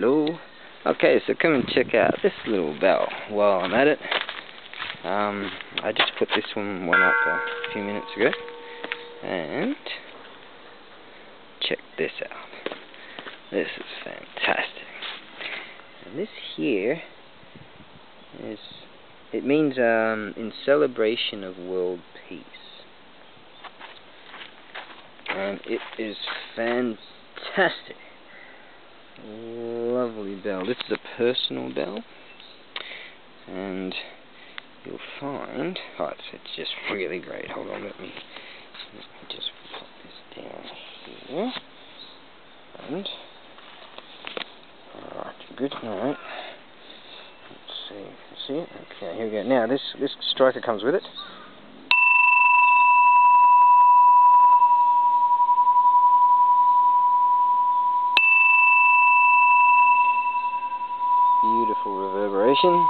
Hello. Okay, so come and check out this little bell while I'm at it. I just put this one up a few minutes ago, and check this out. This is fantastic. And this here is, it means in celebration of world peace. And it is fantastic. Lovely bell. This is a personal bell, and you'll find, it's just really great. Hold on, let me just put this down here. And alright, good night. Let's see it? Okay, here we go. Now this striker comes with it. Beautiful reverberation.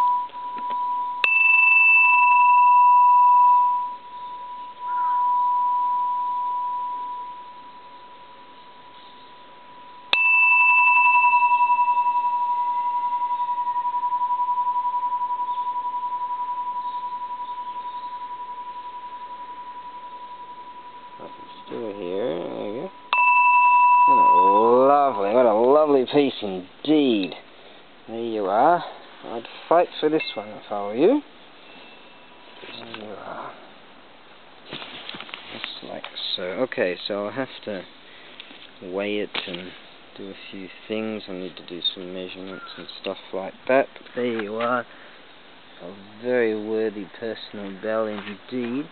I can still hear it. There you go. What a lovely piece indeed. There you are. I'd fight for this one if I were you. There you are. Just like so. Okay, so I'll have to weigh it and do a few things. I need to do some measurements and stuff like that. But there you are. A very worthy personal bell indeed.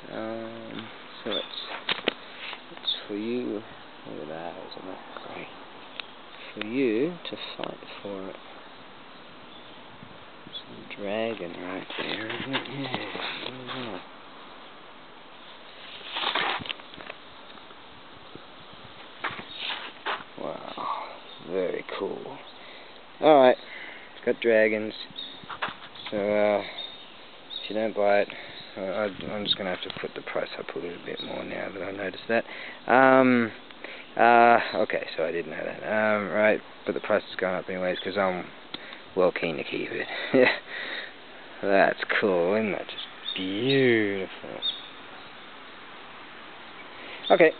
So it's for you. Look at that, isn't that great? For you to fight for it. Some dragon right there, isn't it? Yeah. Wow, very cool. Alright, it's got dragons. So, if you don't buy it, I'm just going to have to put the price up a little bit more now that I noticed that. Okay, so I didn't know that. Right, but the price has gone up anyways because I'm well keen to keep it. Yeah, that's cool, isn't that just beautiful? Okay,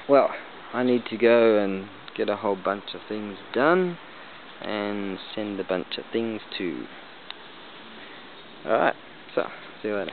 well, I need to go and get a whole bunch of things done and send a bunch of things to. Alright, so, see you later.